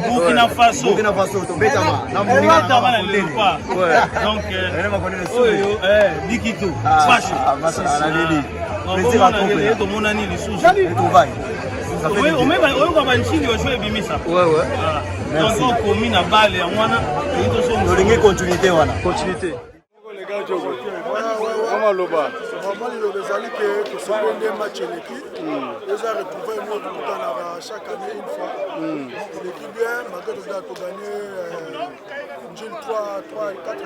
Burkina Faso. Donc, Dikito, Facho. Plaisir à oui, on met un chili au jeu et bimisa. Ouais. Donc, on commune à balle et on a une continuité. Continuité. Les gars, vraiment le bas. Vraiment, il y a des années que ce soit des matchs en équipe. Ils ont retrouvé une autre chaque année une fois. L'équipe bien, malgré tout, on a gagné 4-3.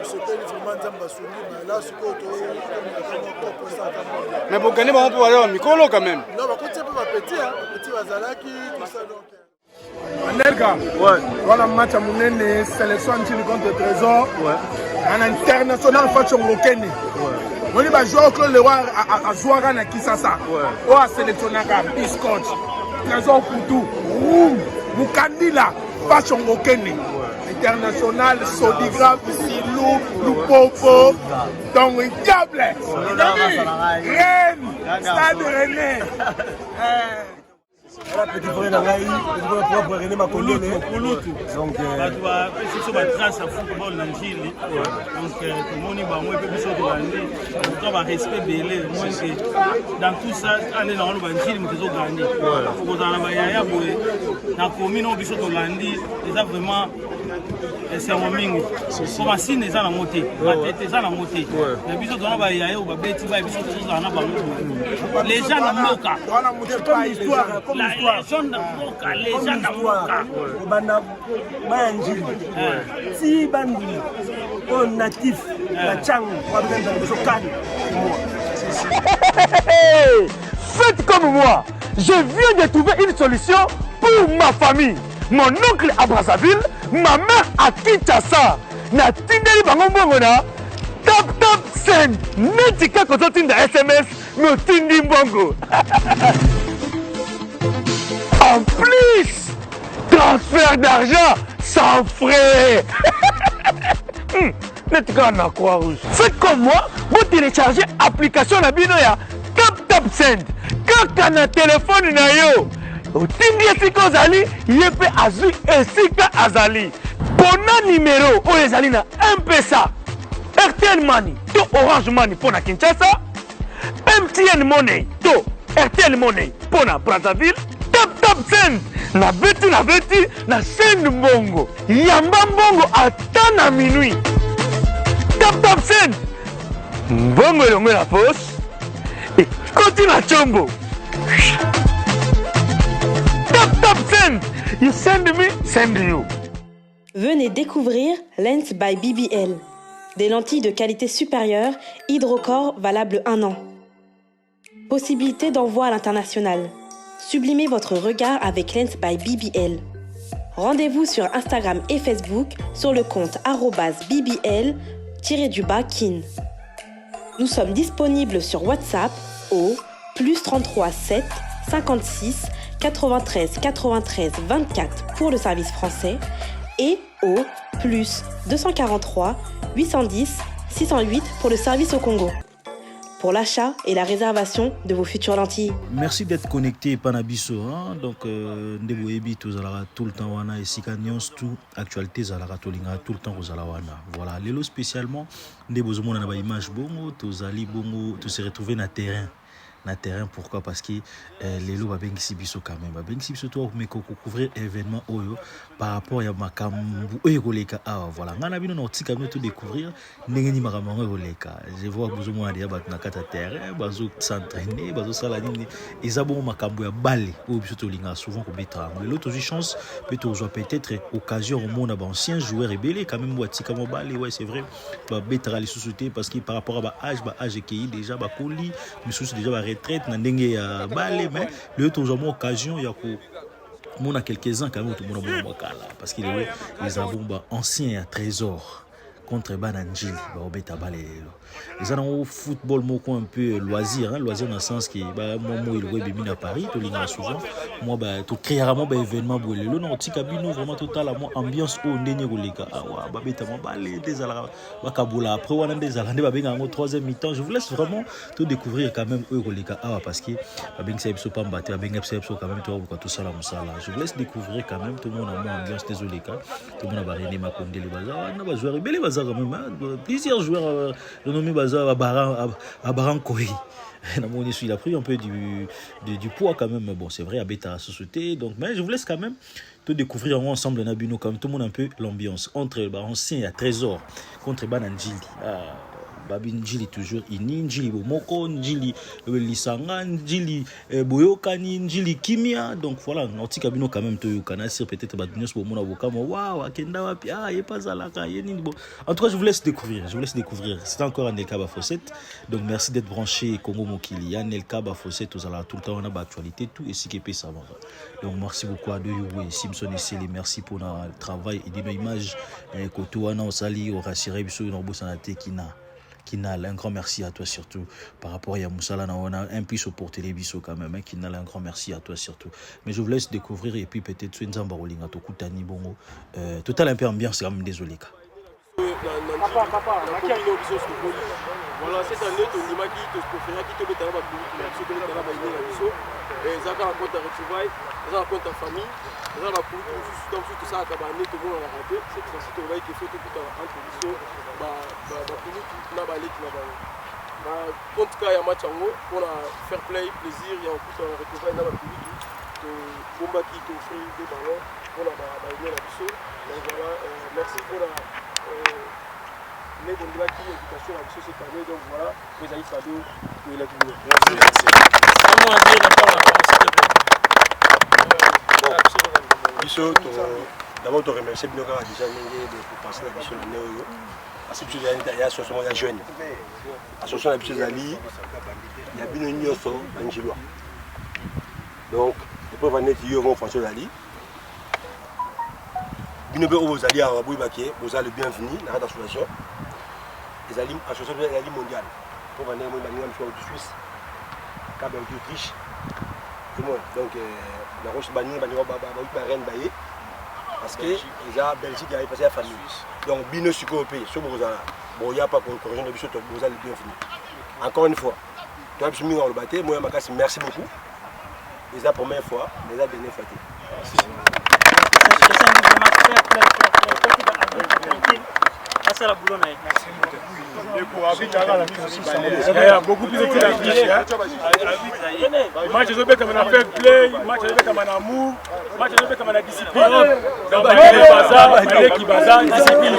C'était vraiment Zambasouni. Mais là, c'est quoi mais pour gagner, on peut aller au micro quand même. Non, par contre, c'est pas petit, petit Bazalaki, tout ça. Nelka, voilà un match à Mounene, sélection contre Trésor. En international, fait sur Mokene. On va jouer au club, à jouer à Kisasa. On va sélectionner un biscotte. Trésor Koutou, Roum, Moukandila, fait sur Mokene. International, Sodigraph, Silou, Loupopo, donc Diable, Rennes, Stade Rennais. Petit frère Nangaï, petit frère pour René Makondele. Donc, c'est une trace à football dans le Chili. Donc, tout le monde va respect dans tout ça, on est dans le Chili, mais on gagné. Dans la commune, on a vraiment. C'est un mingi. Comme si les gens ont monté. Les gens ont monté. Les gens ont monté. Les gens ont monté. comme l'histoire. Les gens ont monté. Si Bandi, on natif, la Tchang, faites comme moi. Je viens de trouver une solution pour ma famille. Mon oncle à Brazzaville, ma mère à Kinshasa. Na tindeli bango mbongo na tap send. Netika kozo tinda SMS, me tindi mbongo. En plus, transfert d'argent sans frais. Netika na Croix-Rouge. Faites comme moi, vous téléchargez l'application na binoya tap send. Kaka na téléphone na yo. Otindi esika ozali ye mpe azwi esika azali. Pona numéro oyo ezali na M-Pesa, RTL Money to Orange Money pona Kinshasa, MTN Money to RTL Money pona Brazzaville. Tap send na beti na send mbongo. Yamba mbongo ata na minuit. Tap send mbongo elongo na poche ekoti na chombo. Tap send. You send me, send you. Venez découvrir Lens by BBL. Des lentilles de qualité supérieure, hydrocore valable 1 an. Possibilité d'envoi à l'international. Sublimez votre regard avec Lens by BBL. Rendez-vous sur Instagram et Facebook sur le compte @BBL_kin. Nous sommes disponibles sur WhatsApp au +33 7 56 93 24 pour le service français et au +243 810 608 pour le service au Congo. Pour l'achat et la réservation de vos futures lentilles. Merci d'être connecté Panabiso. Donc, Ndeboyebi, tout le temps, wana, et Sikanyons, tout, actualité, Zalara, Tolinga, tout le temps, Rozalawana. Voilà, Lélo spécialement, Ndebozomon, on a une image bongo, tous Ali bongo, tous se retrouver dans le terrain. Pourquoi? Parce que les lots va bien biso quand même. Bien biso toi mais couvrir événement oyo par rapport à makambu oyoleka voilà. Ngana bino na tika tout découvrir ndengeni makambu oyoleka. Je vois besoin moi dia batna kata terrain, bazo s'entraîner, bazo sala nini. Ezabo makambu ya balle ou biso to linga souvent ko betra. Mais l'autre chance peut-être occasion au monde ancien joueur rebelle quand même wa tika mo balle ouais c'est vrai. Ba betra les sous-sauter parce que par rapport à âge qui déjà ba koli, mais sous déjà ba retraite na ndenge ya balle mais le autre jour occasion ya ko mona quelques-uns quand même tout le monde parce qu'il est les avons anciens à trésor contre Bananjili baobeta bale les ana football moko un peu loisir hein loisir dans le sens que bah moi il web à Paris to linga souvent moi bah to créer vraiment ba événement bolelo non tika bino vraiment total ambiance au ndenge koleka awa babeta mo bale des ala bakabola après wana des ala ba benga ngo troisième mi-temps je vous laisse vraiment tout découvrir quand même eux koleka awa parce que ba benga c'est pas mbaté ba benga c'est quand même toi tout ça là je vous laisse découvrir quand même tout le monde a ambiance désolé tout le monde va René Makonde les bazar na ba joueurs belé bazar quand même plusieurs joueurs renommés bazar à Barankoy. Il a pris un peu du poids quand même, mais bon, c'est vrai, à Beta Société. Donc, mais je vous laisse quand même te découvrir ensemble Nabino, comme tout le monde un peu l'ambiance entre ancien et Trésor contre Bananjili. Babi Njili toujours ini Njili Bomoko Njili Lisanga Njili Boyokani Njili Kimia donc voilà noti kabino quand même to yokana sur peut-être badunios pour mon avocat moi waouh akenda wapi y pas zalaka yeni bon en tout cas je vous laisse découvrir c'est encore Anelka Bafosset donc merci d'être branché Congo Mokili Anelka Bafosset tout ça tout le temps on a actualité tout et ce qui peut savoir donc merci beaucoup à Doyoué Simpson et Célie merci pour le travail et des images koto wana osali au rassuré biso no bosanate Kinal, un grand merci à toi surtout par rapport à Moussala, on a un puissant pour télévision quand même, Kinal, un grand merci à toi surtout. Mais je vous laisse découvrir et puis peut-être sur Nzamba Rolinga, Tokutani Bongo, total un peu ambiance, c'est quand même désolé. Voilà, cette année, tu as dit que tu as dit que tu as Zaka raconte ta retrouvaille, Zaka raconte ta famille, Zaka raconte tout ça, tout le monde a raconté. C'est que si tu vois qu'il faut tout entre les deux, contre cas, il y a match en haut, on a fair play, plaisir, il y a un coup de retrouvaille dans la public, Bomba qui t'offre des ballons, on a aimé la mission. Donc voilà, merci pour la éducation à la mission cette année. Donc voilà, les amis cadeaux, il a tout. D'abord, je remercie bien déjà de passer la mission de Néo. Il y a l'association de jeunes. L'association de Zali, il y a bien une union en Gilois. Donc, les pauvres années qui vont François Zali. Nous avons Zali à Rabouibake, vous allez le bienvenu dans l'association. Les associations de Zali mondiale. Pour venir de Suisse, Cap d'Autriche. Donc, la roche bannie, parce que la Belgique a passé la famille. Donc, Bino Sucopé, sur Bozala. Bon, il n'y a pas de correction de Bissot, Bozala est bienvenu. Encore une fois, tu as mis dans le bâtiment, moi, Makassi, merci beaucoup. C'est la première fois, mais la dernière fois. C'est la boulonne. Il y a beaucoup plus de match de comme un fair play, match de comme un amour, match de comme la discipline. Qui bazar, discipline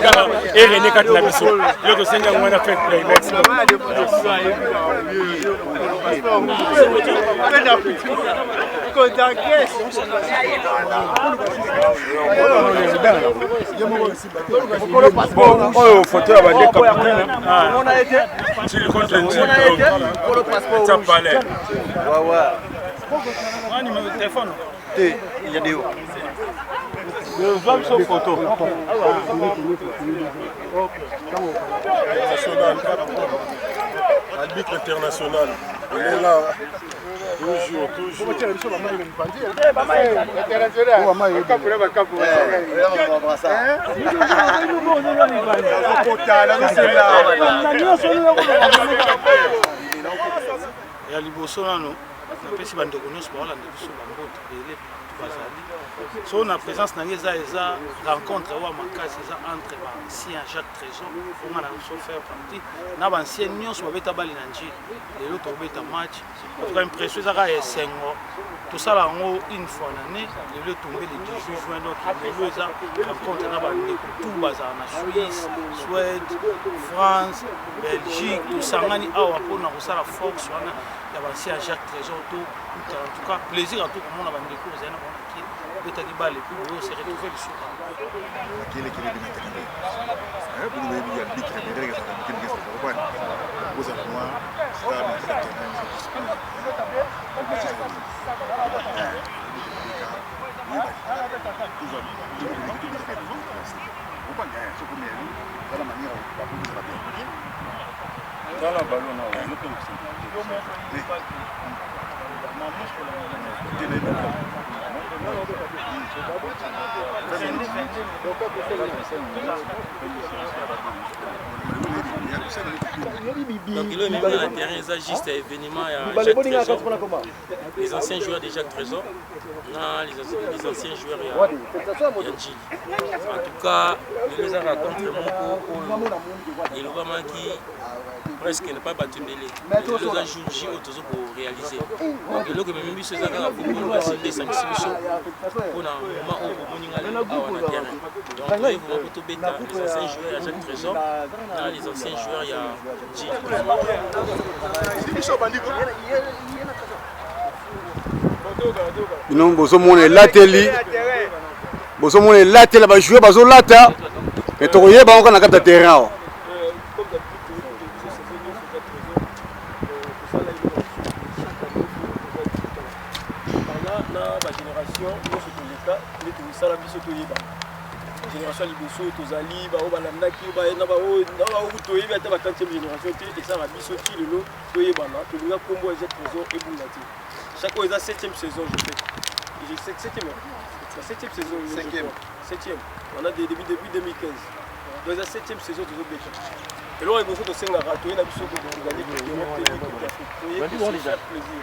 et René Katlabiso. Le dossier on a fair play. Merci. Oh, photo à Bandé Capitaine. On a été. Tu le comptes pour le passeport. Ça parlait. Un numéro de téléphone. Il y a des hauts. Je vois sur photo. Arbitre international. Il est là. Toujours. Il y a liboso nano. Na pesi bande konos ba olanda biso bangoto ele bazali. So na présence na ngeza eza rencontre wa makasi eza entre ba ancien Jacques Trésor on a so faire partie na ba ancien nyonso ba beta bali na njili. Lelo to beta match. En tout cas impression eza ka esengo. Tout ça là une fois l'année, le tombé le 18 juin donc le eza rencontre na ba tout bazar na Suisse, Suède, France, Belgique, tout ça ngani awa pona ko sala Fox wana ya ba ancien Jacques Trésor tout en tout cas plaisir à tout le monde avec les cours zena bon qui betaki balle et puis on se retrouver le soir Qui est de Matakabe. Vous avez dit qu'il y a des règles qui vous avez moi Donc il est même dans le terrain, il y a juste un événement, les anciens joueurs de Jacques Trésor, les anciens joueurs de Yanji. En tout cas, les gens racontent le Obama qui presque n'est pas battu mêlé. Les gens jouent autour pour réaliser. Donc le même but c'est ça qu'on a fait des sanctions pour un moment où on a le terrain. Donc il faut beaucoup bêta les anciens joueurs de Jacques Trésor, les anciens joueurs il y a Non, bozomona elateli bozomona elateli bajoueur bazolata me tokoyeba yango na kati ya terrain awa. Génération liboso tozali ba balandaki ba na ba toyebi ata ba 4e génération te ça ba biso ti lelo toyebana to linga kombo Jacques Trésor et Bungati. Chaque fois ils a 7e saison je fais. J'ai 7e. La 7e saison 7e. On a depuis 2015. Donc la 7e saison de Zobeka. Et là il faut que senga rato na biso ko gagner pour faire plaisir.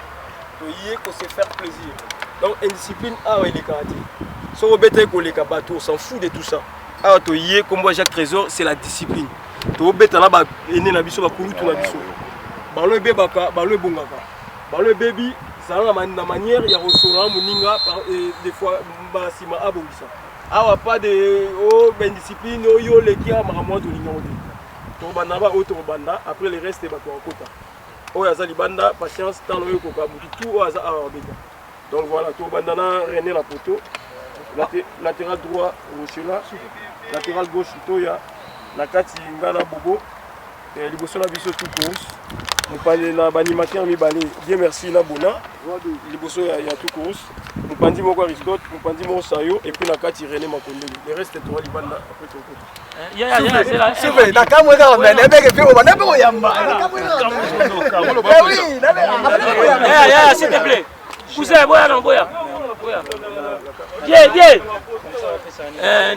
Toyé ko se faire plaisir. Donc indiscipline a il est karaté. Si on bête pour les bateaux, on s'en fout de tout ça. Alors, comme moi Jacques Trésor, c'est la discipline. Tu bête là, il y a des choses qui sont là. Le bébé, le bongaka. Le bébé, ça a une manière, il y a un restaurant, des fois, il y a un abongisa. Alors, pas de discipline, il y a les kia, maman, tout le monde. Après, le reste, c'est pas en quota. Il y a des banda, patience, dans le coca, tout au hasard. Donc voilà, tout le bandana, René la poteau. Latéral droit Rochela, latéral gauche Toya, la kati ngana Bobo, liboso na biso tout course. On parle na animateur mi balé. Bien merci na Bona. Liboso ya tout course. On pandi moko Aristote, on pandi moko Sayo et puis la kati René Makonde. Le reste toi libanda après ton côté. C'est là. C'est vrai, na kamwe ka mais na beke pe na beko yamba. Oui, s'il te plaît. Cousin boya non boya. Bien.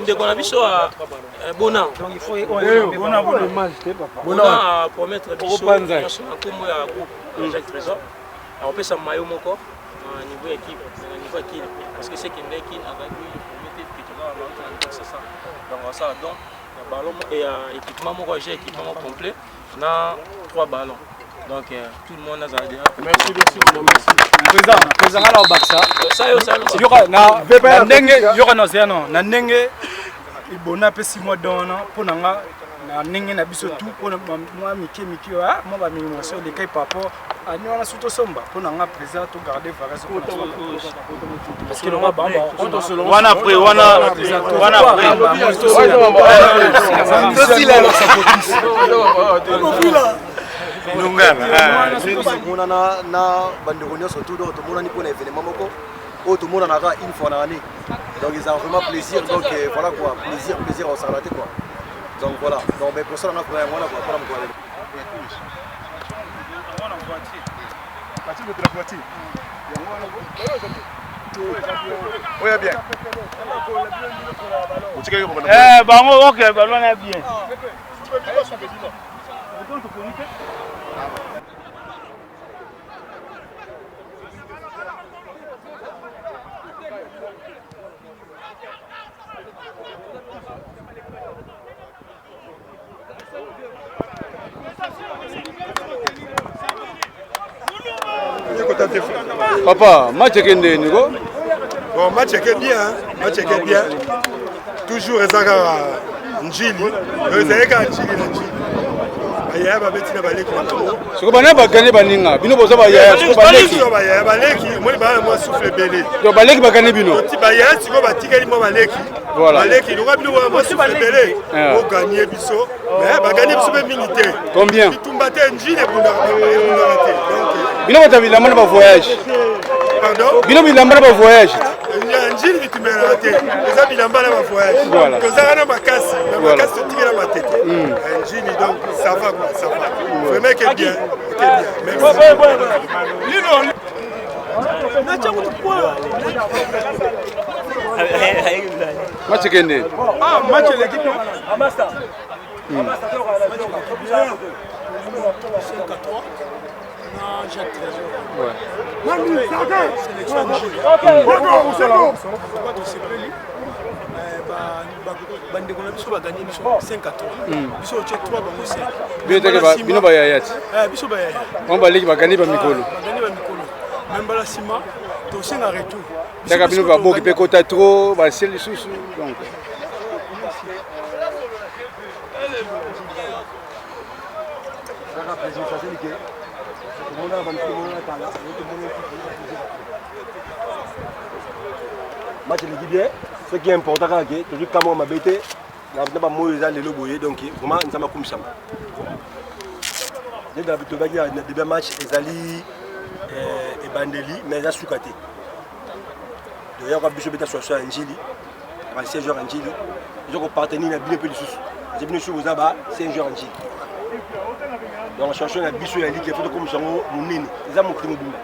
Ndeko na biso Bona. Donc il faut Bona promettre biso na kombo ya groupe Jacques Trésor. On peut ça maillot moko niveau équipe, parce que c'est qu'il n'est qu'une avec lui donc ça donc ballon et équipement moko j'ai équipement complet na 3 ballons. Donc tout le monde a zaidi. Merci. Président là au Baksa. Ça y aura na ndenge y aura na ndenge ibona pe 6 mois d'on pour nanga na ndenge na biso tout pour moi miki moi ba minimation de kai papa ani wana suto somba pour nanga président to garder vacances parce que l'on bamba wana après on a bandéronia surtout donc tout le monde pour l'événement moko tout le monde en a une fois dans l'année donc ils ont vraiment plaisir donc voilà quoi plaisir au sarlaté quoi donc voilà donc mais pour ça on a pour moi on a pour oui bien bon ok ballon est bien. Papa, match est Nico. Bon, match est bien. Toujours Ezaka Njili. Ezaka Njili. Aya ba beti na baleki na. Soko bana ba gagner baninga. Bino boza ba ya. Soko baleki. Ba baleki, moi ba moi souffle belé. Do baleki ba gagner bino. Ti ba ya siko ba tikeli mo baleki. Voilà. Baleki, lo bino moi souffle belé. O gagner biso. Mais ba gagner biso be minité. Combien? Tumbate Njili bunda raté. Donc bino ba tabila mona ba voyage. Pardon? Bino bilamba ba voyage. njili bitumela te eza bilamba na bavoyage tozala na makasi na makasi totikela matete njili donc ça va quoi ça va vraiment que bien merci match kende match l'équipe Amasta. bandeko na biso baganye biso 5-3 biso otie 3 bango 5 bino bayayati biso bayaya on baleki baganye bamikolo même bala nsima tosenga retour taka bino baboki mpe kota trop basie lisusu donc match l'équipe bien ce qui est important c'est que tout comme on m'a bêté na ba moyo za lelo boye donc vraiment nous avons kumsama dès que tu vas dire début match ezali et bandeli mais za sukate de ya ka biso beta so njili ba 16 joueurs njili ils ont partenaire na bien peu lisusu j'ai venu sur vous aba 5 joueurs njili donc chercher na biso ya ligue faut comme ça monene za mo kimo bimba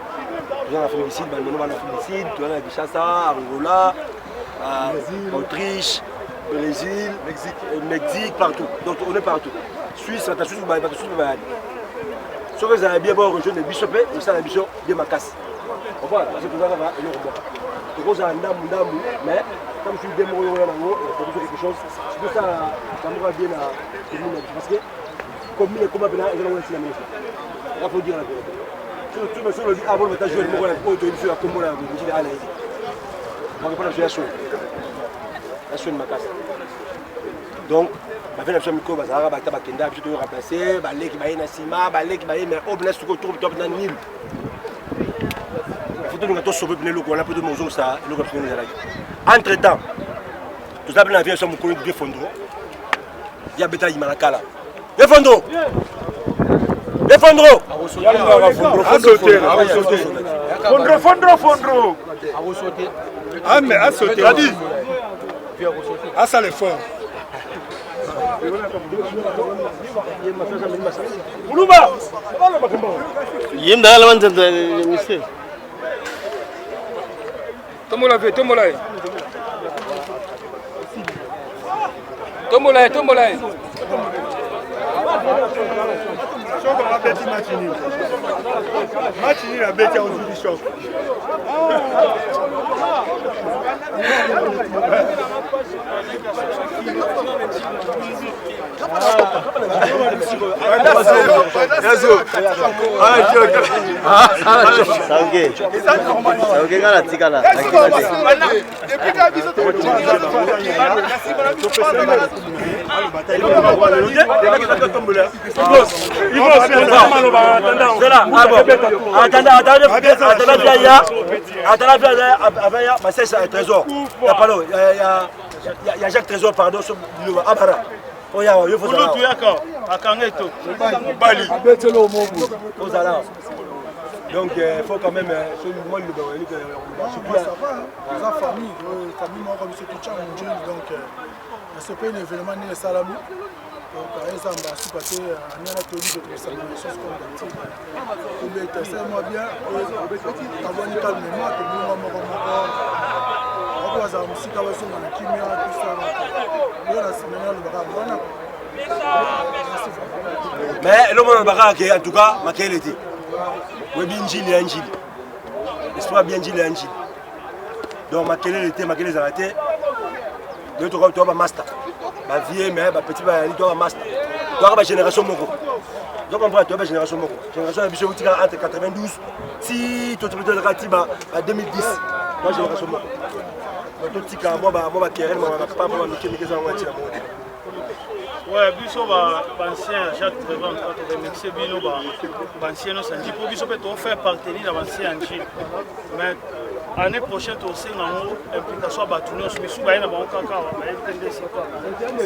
dans l'Afrique du Sud, dans l'Afrique du Sud, dans la Kinshasa, Angola, Autriche, Brésil, Mexique, partout. Donc on est partout. Suisse, la Suisse, la Suisse, sauf que ça a bien beau rejoindre les bishops et ça la bishop bien ma casse. On voit, c'est tout ça va et le rebond. Donc ça ndamou, mais comme je suis démoré là haut, il faut quelque chose. C'est pour ça ça me va bien à tout le monde parce que comme il est comme là, ils ont aussi la même chose. Il faut dire la vérité. Tout le monde dit avant de jouer le Moro, il faut la combo là, il dit allez. On va pas la jouer à chaud. La chaud de ma casse. Donc, ma vie la chambre micro, bah ça va battre Bakenda, puis tout remplacer, bah les qui baillent na Sima, bah les qui baillent mais au blesse tout autour top dans Nil. Il faut tout nous attendre sauver le logo, on a peu de maison ça, le logo nous là. Entre-temps, tout ça bien avion sur mon collègue de Fondro. Il y a bêta Imanakala. De Fondro. Defendro! Fondro! Ah mais à sauter, a dit. Ah ça l'effort. Muluba! Yem da la manta de monsieur. Tombola. Choc on a bêti match nul. Match nul a bêti au du choc. Il y a Jacques Trésor, pardon, sur le Abara. Donc il faut quand même moi le famille moi comme c'est tout donc c'est pas un événement ni salami donc ça m'a su passer en a tenu de ça des choses comme d'habitude c'est moi bien avoir une calme moi que moi on va musique avec son kimia tout ça là c'est mais le monde en tout cas ma qualité oui bien Njili l'espoir bien Njili donc ma qualité les arrêté de tout comme master ma vie mais ma petit ba master donc ma génération moko donc on voit toi ma génération moko génération biso entre 92 si tout le ratiba à 2010 moi génération moko tout tika moi ba Keren moi pas moi qui ça moi tira moi. Ouais, biso ba ancien Jacques Trevant quand on remixer bino ba ancien no sanji pour biso peut on faire partenir dans ancien anchi mais année prochaine tosenga yango implication ya bato nyonso misu baye na bango kaka bayebi te nde sika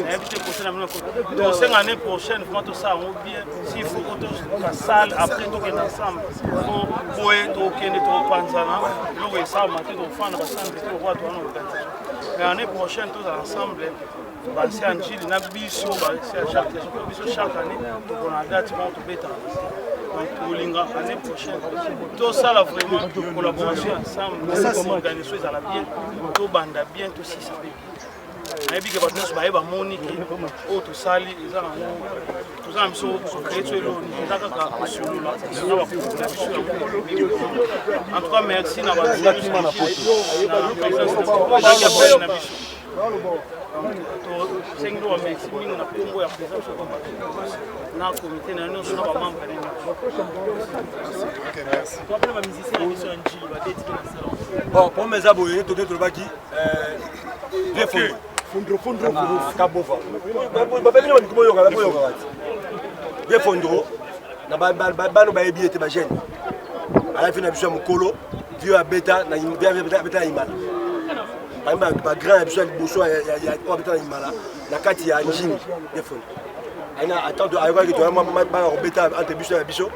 nayebi te kote na bino tosenga année prochaine vraiment tosala yango bien s'il faut ko tosala après tokende ensemble po boye tokende topanzana eloko esalama te tofanda basanze te lokwa towana organisation mais année prochaine tozala ensemble basi ya njili na biso basi ya chaque saison po biso chaque année tokona date moko tobetaka donc tolinga année prochaine tosala vraiment collaboration ensemble organisation ezala bien tobanda bien tosisa mpe nayebi ke bato nyonso baye bamoni ke oyo tosali eza nango toza na biso créé to eloni eza kaka kosolola na bakoko na biso yango en tout cas merci na bato na présence na biso tosengi wa merci mingi na kombo ya présence na comité na nyonso na bamembre na bon pour mes abonnés toke tolobaki bien fondro kabova babeli bandiki boyokaka boyokaka ti bien fondro na bano bayebi ete bagene alafi na biso ya mokolo dio abeta na imala bagrain ya biso ya liboso oyo abeta na imala na kati ya njini bien fondro aina attente ayokaki toyabanga kobeta entre biso ya biso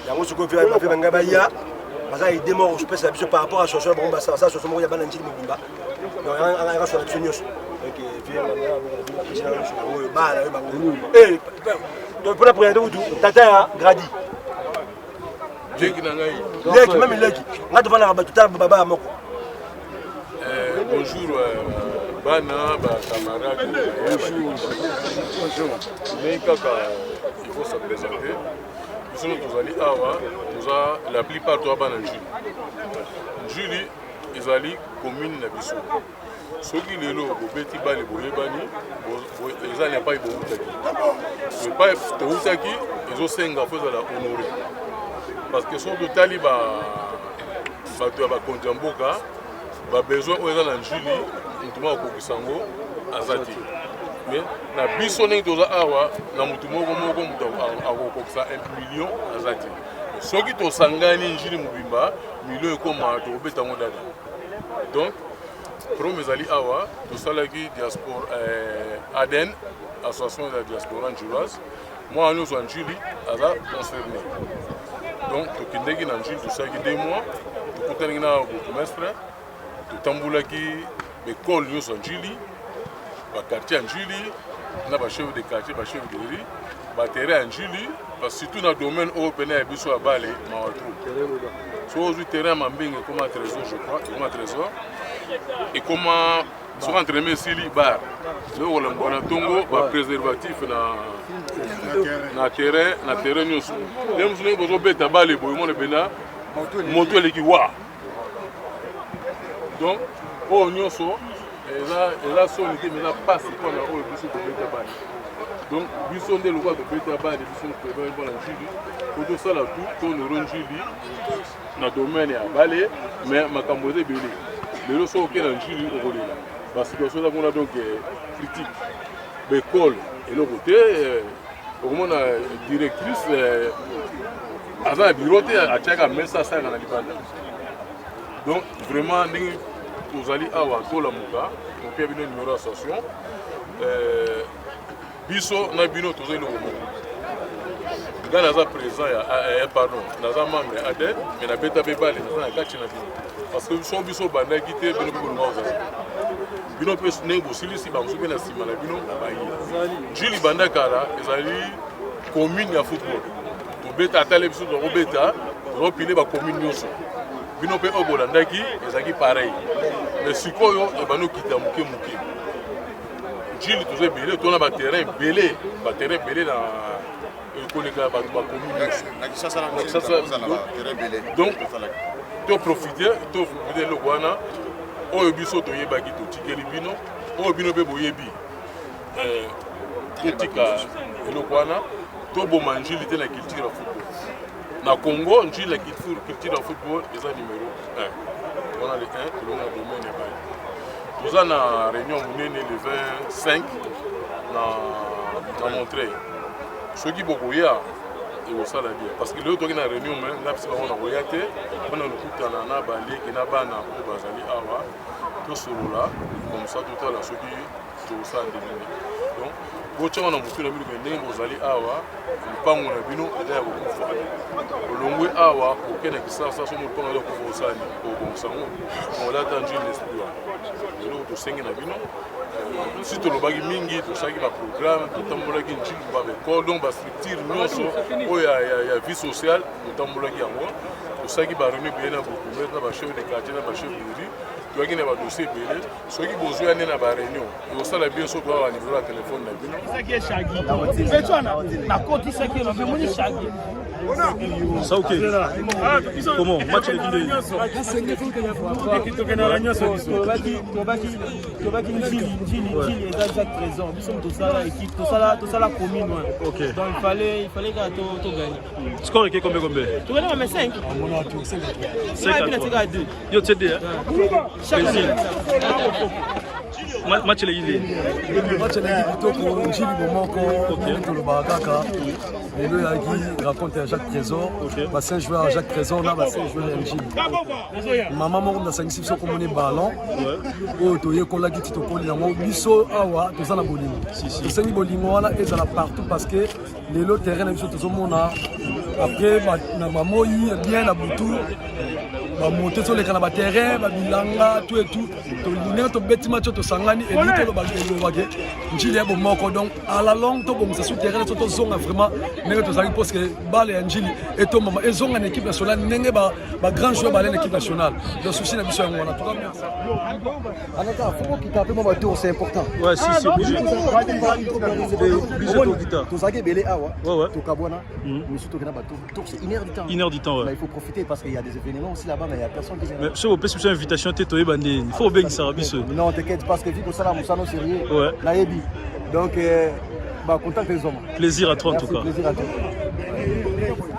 yango sikoyo bafe bangai baya baza ide moko kopesa biso par rapport à soso ya bango basala soso moko ya bana njini mobimba anga sola biso nyonso mpona présente kutu tata ya gradi leki meme leki nga tofandaka bato tala babaya moko bonjour bana bacamarade mais kaka il faut se présenter biso tozali awa toza la plupart toza bana njuli ezali commune na biso soki lelo bobeti bale boyebani ezali epai boutaki epai toutaki ezosenga fo ezala honore parce que soki totali bato ya bakonzi ya mboka babesoin oyo eza na njuli motu moko akokisa yango aza te mais na biso ndenge toza awa na motu moko motu akokokisa 1 million aza te soki tosangani njili mobimba million ekoma tokobeta yango dada donc prom ezali awa tosalaki diaspora aden association de la diaspora njuloise mwana nyonso ya njili aza concerné donc tokendeki na njili tosalaki 2 mois tokutanaki na bourgmestre totambolaki baekole nyonso ya njili bakartier ya njili na bachef de quartier bachef de riz baterrain ya njili surtout na domaine oyo pene ya biso ya bale mawa trop so ozwi terrain mambenge ekoma trésor je crois ekoma trésor ekoma soki entraînement esili bar loko olemboka na ntongo bapréservatif na terrain nyonso ye mosu ndenge bozobeta bale boye mona pena moto eleki wa donc oyo nyonso eza soni te eza pasi mpona oyo biso tobeta bale donc biso nde lokwa tobeta bale biso mpona njili po tosala tout tonoro njili na domaine ya bale mais makambo eza ebele lelo soki oke na njili okolela basituation eza kuna donc critique baekole eloko te okomona directrice aza na biro te atiaka mesa asalaka na libanda donc vraiment ndenge tozali awa tolamuka topia bino numero ya station biso na bino toza eloko moko nga naza président ya pardon naza membre ya ADEN mais nabeta mpe bale naza na kati na bino parce que so biso bandaki te bino mpe bolinga ozala bino mpe ndenge bosilisi bamosu mpe na nsima na bino bayi njili banda kala ezali commune ya football tobeta atale biso tokobeta tozopile bacommune nyonso bino mpe oyo bolandaki ezalaki pareil mais sikoyo ebandi okita moke moke njili toza ebele tona baterrain ebele na ekoleka bato bacommune donc toprofite eloko wana oyo biso toyebaki totikeli bino oyo bino mpe boyebi totika eloko wana toboma njili te na culture ya football na Congo njili na culture ya football eza numéro 1 wana le 1 tolonga domaine ya bale toza na réunion monene le 25 na Montreuil soki bokoya ekosala bien parce que lelo toki na réunion me nga bisi bango na koya te mpona lokutana na baleki na bana oyo bazali awa tosolola comme ça totala soki tokosala ndenge donc botyanga na motu na bino ke ndenge bozali awa lupango na bino eza ya kokufa olongwe awa okende kisasa so mopango eza kokufa osali okobongisa ngo olata njili l'esprit wana eloko tosenge na bino si tolobaki mingi tosalaki baprogramme totambolaki njili babekol donc bastructure nyonso oyo ya vie sociale totambolaki yango tosalaki bareunion ebele na bourgmestre na bachef de quartier na bachef de rue toyaki na badossier ebele soki bozwa nde na bareunion ekosala bien so toa banimero ya telefone na bino Ça ok. Comment match les guillemets. Ok. Donc il fallait que tu gagnes. Score est combien? Tu gagnes 5. 5 Yo t'aider. Match les guillemets. Match les guillemets pour Njili Bomoko. Ok. Le Barakaka. Et le Yagi raconte à Jacques Trésor. Bassin joueur à Jacques Trésor, là, bassin joueur à Njili. Maman m'a dit que c'est comme un ballon. Oh, tu es collègue qui te connaît. Bisso, awa, tout ça na bolingo. Tout ça na bolingo, là, et ça là partout parce que les lots terrain, les choses, tout le monde a. Après, na mamoyi, bien la boutou. Monter sur les canaux terrain, bilanga, tout et tout. Nous avons bêti match au Sangani et nous avons Njili est bon moko donc à la longue to bon ça sur terrain to zone vraiment n'est to ça parce que balle et Njili et to maman et zone en équipe nationale n'est ba grand joueur balle en équipe nationale. Le souci na mission on a tout merci. Anaka faut qu'il tape mon tour c'est important. Ouais si c'est obligé. Obligé to guitare. To zage belé awa. Ouais. To kabwana. Mais surtout que na tour c'est 1 heure du temps. 1 heure du temps ouais. Il faut profiter parce qu'il y a des événements aussi là-bas mais il y a personne qui vient. Mais si vous pouvez une invitation tétoé bandé. Il faut bien ça rabisso. Non t'inquiète parce que vu que ça là Moussano sérieux. Ouais. Nayebi. Donc contact les hommes. Plaisir à toi en tout cas. Plaisir à toi.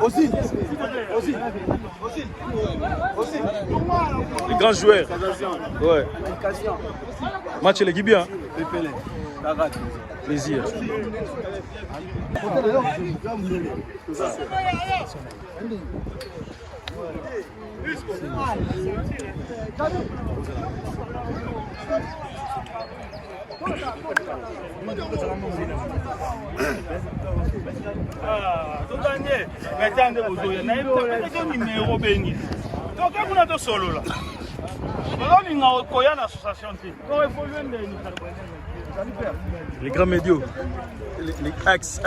Aussi. Les grands joueurs. Ouais. Match les Guibiens. Plaisir. Les grands médios, les ex.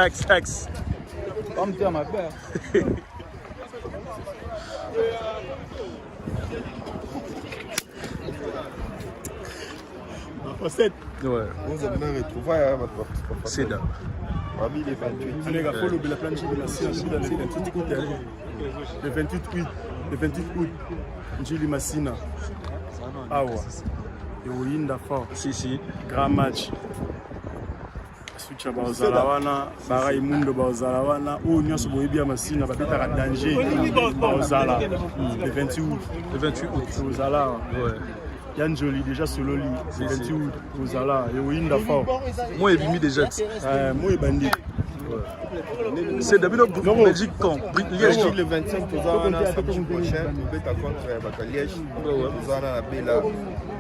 Facette. Ouais. On a bien retrouvé c'est là. Parmi les 28. Les gars, faut le plancher de la science. Le 28 août. Njili Massina. Awa. Et Oyinda fort. Si. Grand match. Sucha Baozalawana, Barai Mundo Baozalawana, ou Nyos Boébia Massina, Babeta danger. Baozala. Le 28 août. Le 28 août. Baozala. Ouais. Yann Jolie déjà solo lui, le 28 août, Baozala. Et Oyinda fort. Moi, il mis déjà. Moi, il bandit. C'est d'abord Belgique quand Liège le 25 tozana samedi prochain beta contre Liège tozana na bela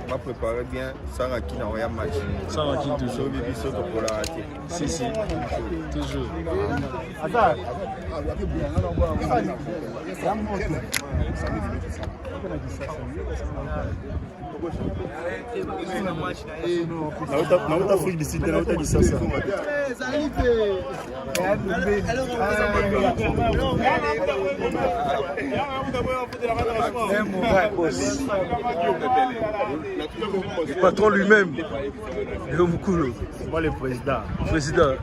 va préparer bien sans qui na roya match sans qui toujours bibi soto pour la rater si toujours nauta fruit d'ici nauta disasa le patron lui-même moi le président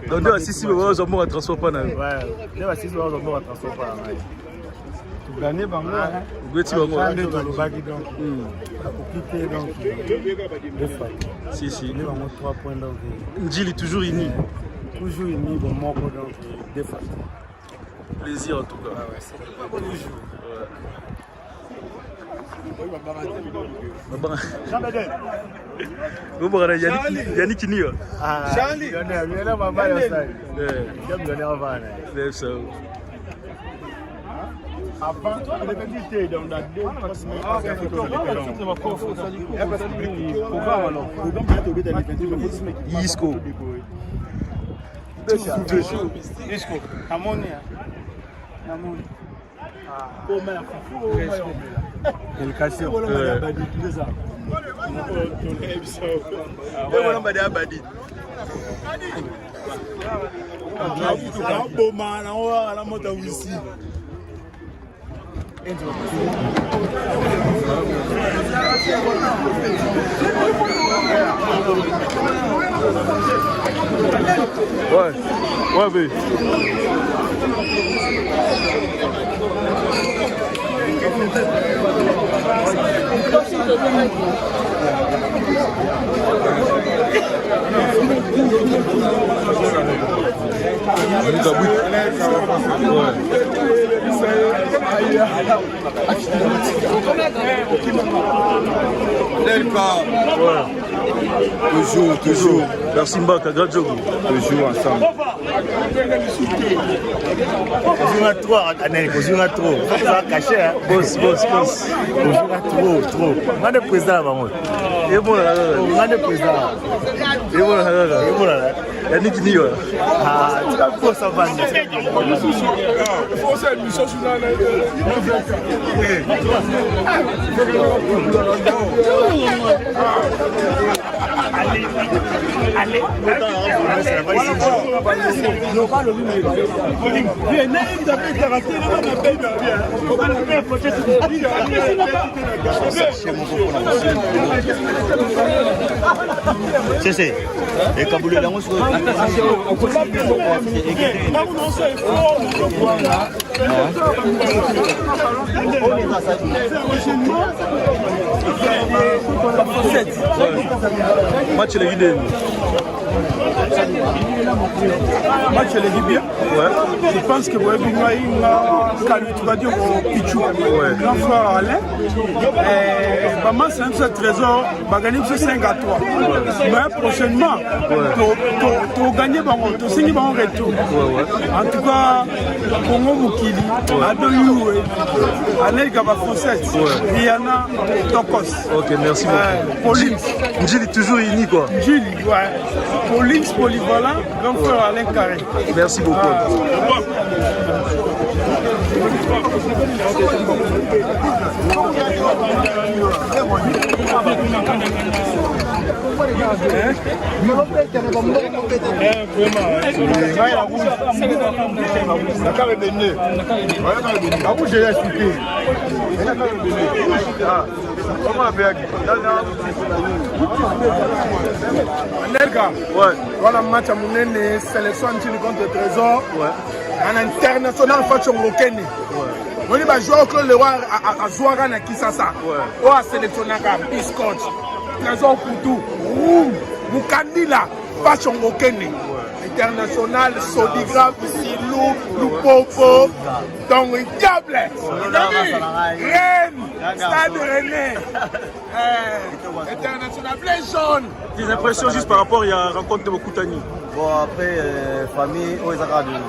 donc assisi aux amours à transport pas ouais les assisi aux amours à transport pas gagner bango gweti bango le bagi donc compliqué donc si les bango 3 points donc Njili toujours uni bon moko donc des fois plaisir en tout cas toujours Baba Yannick Kinio. Charlie. Avant, il était invité dans la deux, parce que Isco. Isco. Amoni. Éducation. Ouais, mais. Toujours. Merci Mbaka, grand job. Toujours ensemble. Boss. Trop. Ngane président bango. Et bon là. Ngane président. Et bon là. Ya niki ni yo. Ah, tu vas pas ça va. Faut ça une mission sur la. Allez. C'est et Kaboulé là, on se match les guides. Match les Libyens. Ouais. Je pense que vous avez vu tu vas dire au Pichou. Grand frère Alain. Maman c'est un trésor. Va gagner 5-3. Mais prochainement, tu gagner tu signes en retour. En tout cas, Congo Mukili, Adoyou, Alain Gaba Fosset, Rihanna, Tokos. Ok, merci beaucoup. Pauline. Njili toujours uni quoi. Njili, ouais. Pauline polyvalent, grand frère Alain Carré. Merci beaucoup. Voilà match à Mounene, sélection contre Trésor. En international, fait son Lokeni. On va jouer au club le roi à Zouara na Kisasa. On a sélectionné un biscotte. Trésor Koutou, Roum, Moukandila, fait son Lokeni. International, Sodigraphe, Silou, Loupopo, donc Diable, Rennes, Stade Rennais, International, les jaunes. Des impressions juste par rapport à la rencontre de Mokoutani. Bon, après, famille,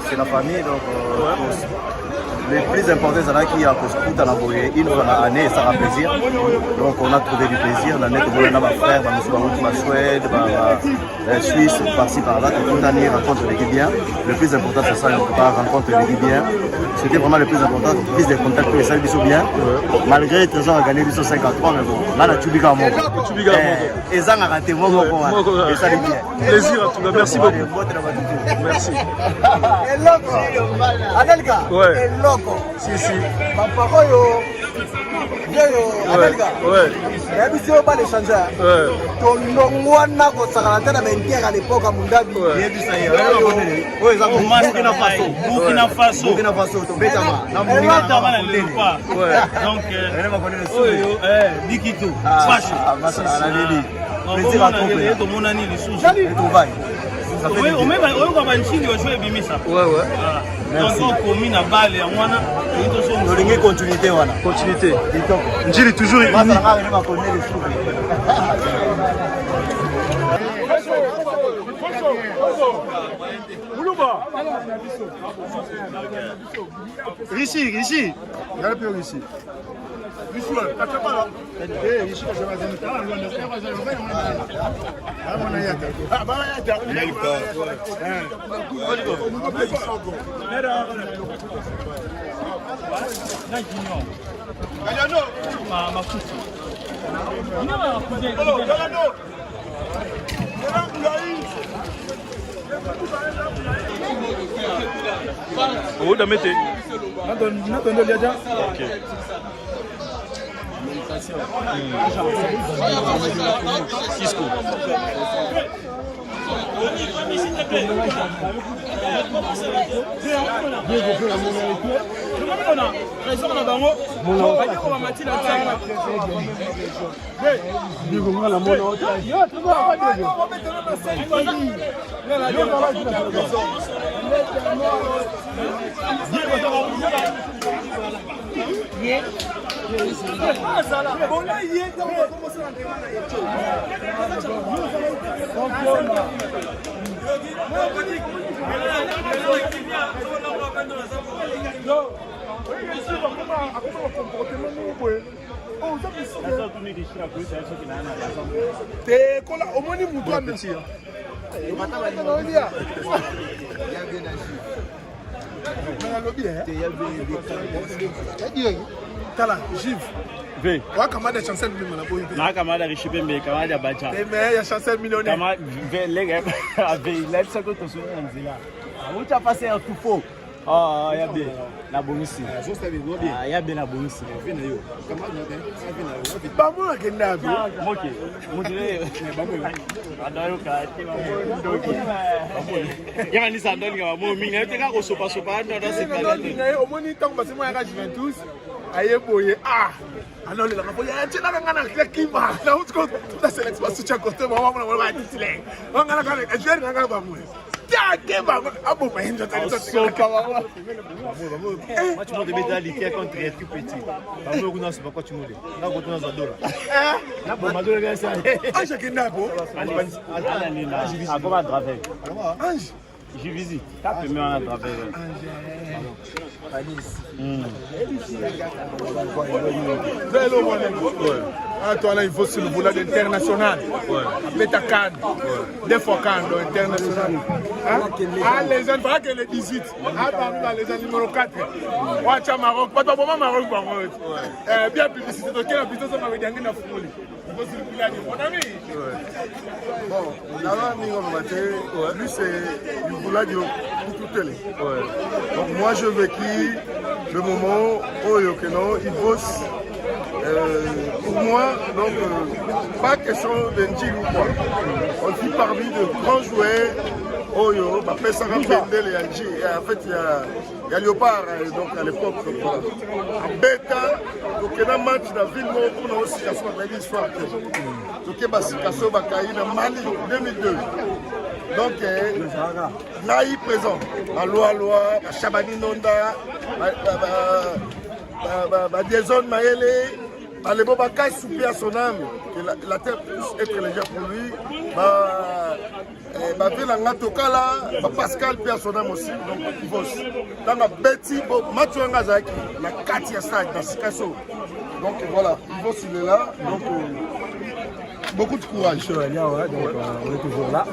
c'est la famille, donc le plus important, c'est qu'il y a une fois par année, ça fait plaisir. Donc on a trouvé du plaisir. L'année que on a ma frère, ma Suède, la Suisse, par-ci par-là, toute année rencontre l'équipe bien. Le plus important, c'est ça, on rencontre l'équipe bien. C'était vraiment le plus important, prise de contact pour les salles bien. Malgré que Trésor a gagné 53, mais bon, là, on a tout bien. Et ça a raté, moi, et ça bien. Plaisir, en tout cas, merci beaucoup. Merci. Adelka, ouais. Si. Papa yo, Adelka. Ouais. Et puis on va l'échanger. Ouais. Ton nom on a ko sakala tena à l'époque à Mundabi. Et puis ça y est. Ouais, ça Burkina Faso. To betama. Na Mundabi na lepa. Ouais. Donc Dikito. Facho. Plaisir à toi. To monani lisusu. Et tout va. oyokaka banchili ojo ebimisa donc okomi na bale yango wana olingi continuité wana continuité njili toujours Rishi. Oh, Damete. Ok. Cisco. Tala, Jive. V. Wa kamada chancel mimi na boy. Na kamada rishipe mbe kamada bacha. Mais ya chancel millionnaire. Kama V lega avec la sako to so nzila. Amucha passer un tout faux. Ah, ya bien. Na bonisi. Ah, ya bien na bonisi. Vina yo. Bamu akenda bi. Okay. Mujire bamu. Adayo ka tima ndoki. Yanga ni sandoni kama mo mingi. Eteka ko sopa ndo da sekala. Omoni tango basema ya Juventus. Ayeboye alors le rapport ya tshela ka ngana le kiba la utko ta select ba sucha kote ba mona ba titile ba ngana ka le jeri ngana ba mo ya ke ba abo ba hinja ta so ka ba match mo de médalité contre équipe petit ba mo kuna so ba coach mo de na ko tuna za dola na bo madole ga sa anje kinabo ala ni na akoma drave anje je visite tape me en drave Toi là il faut sur le boulot international. Beta Cannes. Des fois Cannes international. Les jeunes pas que les 18. Les jeunes numéro 4. Watch Maroc. Pas toi bon Maroc par contre. Bien publicité donc la putain ça m'a dit na folie. Mon ami. Bon, là ni on va dire lui c'est du boulot pour tout télé. Donc moi je vécu le moment où il bosse. Pour moi, donc, pas question d'Enjil ou quoi. On dit parmi de grands joueurs, Oyo, Pesara Pendel et Anji. En fait, il y a Léopard, donc à l'époque. Voilà. En bêta, donc il y a un match dans la ville, pour nous aussi, il y a une histoire. Donc il y a Sikasso Bakaï dans Mali, 2002. Donc, là, il est présent. À Loa, à Chabani Nonda, à Diezone Maele. Les Bobaka soupé à son âme, que la terre puisse être légère pour lui. Pascal Pierre son âme aussi, donc il bosse. Dans la Betty, Mathieu Ngazaki, la Katia Stade, dans Sikasso. Donc voilà, il bosse, il est là. Donc beaucoup de courage. Donc, on est toujours là.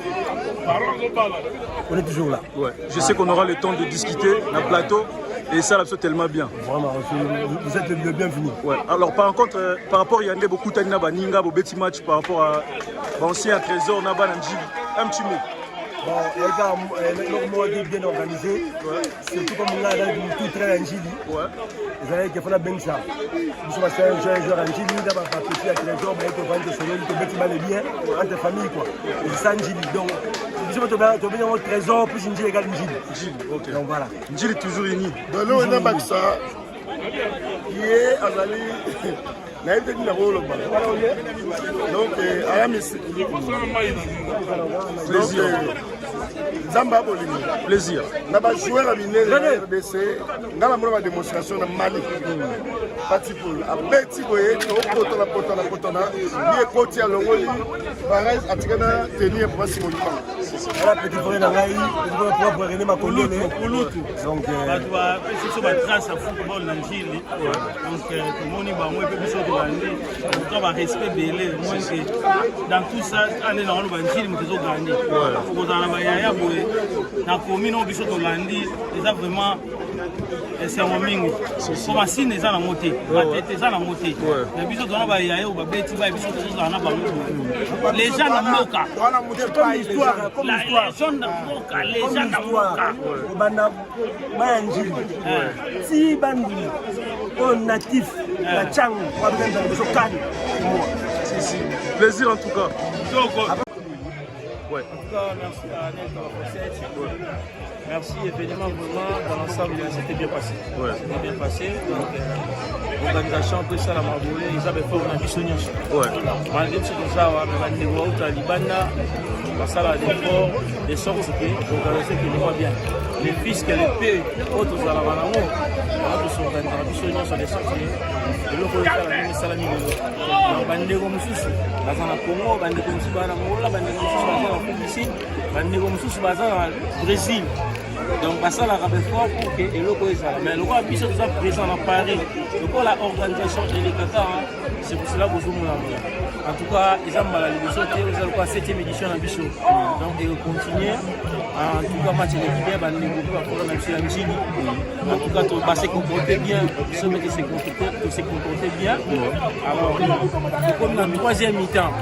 On est toujours là. Ouais. Je sais qu'on aura le temps de discuter dans le plateau. Et ça, là, c'est tellement bien. Vraiment, vous êtes le bienvenu. Ouais. Alors, par contre, par rapport à Yandé, beaucoup de Ninga, petit match par rapport à l'ancien trésor Naba Nanji, un petit mot. Bon, les gars, bien organisé. Surtout comme on a tout très Angili. Vous avez qu'il faut la bien ça. Nous sommes un joueur Angili, nous avons participé à trésor, mais il faut vendre ce nom, il faut mettre bien entre familles. Et c'est Angili. Donc, nous sommes bien au trésor, plus Angili égale Angili. Ok. Donc voilà. Angili toujours uni. Dans le Baksa, qui est Azali. nayebi te ntina koloba donc aya nzambe abolingo plaisir na bajoueur ya minene na RDC nga namona badémonstration na Mali patipol abeti boye topotana ye ekoti ya longoli pareil atikana tenir po basimolima ala petit frère na ngai propre René Makondele donc bato bapesi biso batrace ya football na njili donc tomoni bango epe biso tolandi to barespect bele moins que dans tout ça ande na oloba njili moto ezogandi kozala na bayaya boye na commune oyo biso tolandi eza vraiment esengo mingi po masine eza nango te batete eza nango te na biso tona bayaya oyo babeti baye biso tozozala na bango les gens na mboka les gens na mboka obanda baya njili ti banduli oyo natif na cango wabizanza biso kani plaisir en tout cas. Ouais. En tout cas, merci à Anel pour la recette. Merci évidemment, vraiment, dans l'ensemble, c'était bien passé. Ouais. C'était bien passé. Donc, l'organisation, après ça, la Marboulé, ils avaient fait une ambition. Ouais. Malgré tout ça, on a des Talibana, ça là, des sortes que l'organisation qui va bien. Les fils qui les paient, autres à la Manamo, l'organisation sont des sortes. Et le côté de la Salami, Bandego Moussous, Bazana Congo, Bandego Moussous, Banamola, Bandego Moussous, Bandego Moussous, Bazana Brésil. Donc, ça, la rabais fort pour que le côté ça. Mais le roi Bissot est présent à Paris. Donc, la organisation et les Qatar, c'est pour cela que vous avez. En tout cas, ils ont mal à l'émission, ils ont la 7e édition à Bissot. Donc, ils continuent. En tout cas, match de l'équipe, on a en tout cas, on s'est comporté bien, on s'est comporté bien. Alors, comme dans la 3e mi-temps,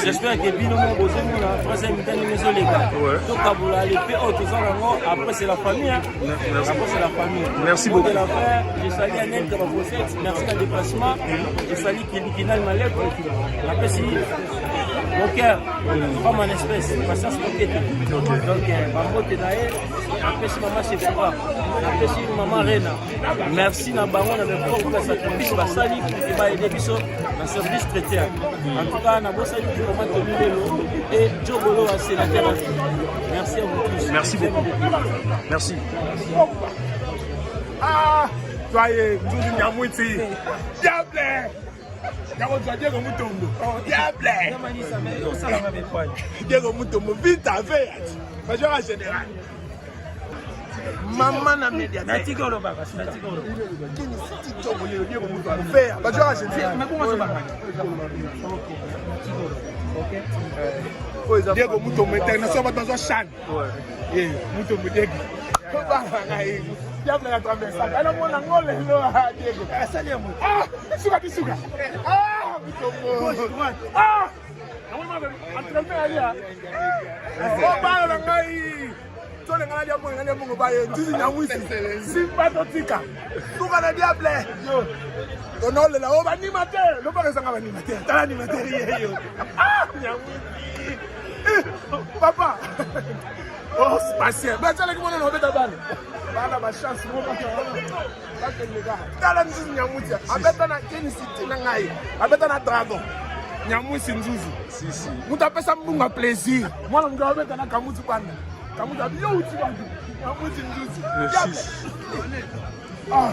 j'espère que Bino m'a posé la 3e mi-temps, les gars. Donc, après, c'est la famille. Après, c'est la famille. Merci beaucoup. Je salue Anel de la recette, merci à déplacement. Je salue Kina Malek. Après, si mon cœur, pas mon espèce, ma sens coquette. Donc, maman Tenae, après si maman c'est froid, après si maman Rena, merci na baron na beko pour sa service ba sali pour ba aider biso na service traité. En tout cas, na bo sali pour comment te lelo et Jobolo a sénateur. Merci à vous tous. Merci beaucoup. Merci. Ah, soyez tous Nyamwiti. Diable. Diego Mutombo. Diable. Diego Mutombo, vite avec. Major général. Maman na média. Natika lo baba, natika lo. Kini siti jobo le Diego Mutombo faire. Major général. Mais comment ça va? OK. Diego Mutombo international dans un chan. Ouais. Mutombo Diego. Diable ya traverse. Alors mon angole lo Diego. Salut moi. Ah, suka. Ah, Mutombo. Ah! On m'a entraîné là. Oh, ba ngai. Tole ngala dia mongo ba ye. Ndizi nyamwisi. Simba totika. Suka na Diable. Yo. Donole la o ba animateur. Lo ba resanga ba animateur. Tala animateur ye yo. Ah, nyamwisi. Papa. Oh, c'est patient. Bah, tu as les gens qui ont été là-bas. Bah, la chance, moi, pas que les gars. Dans la musique, Nyamoutia. Abeta na Kenny City, Nangai. Abeta na Dragon. Nyamouti Nzuzu. Si. Mouta pe ça m'bunga plaisir. Moi, on doit mettre na Kamutu Banda. Kamutu, yo, tu vas. Nyamouti Nzuzu. Ah.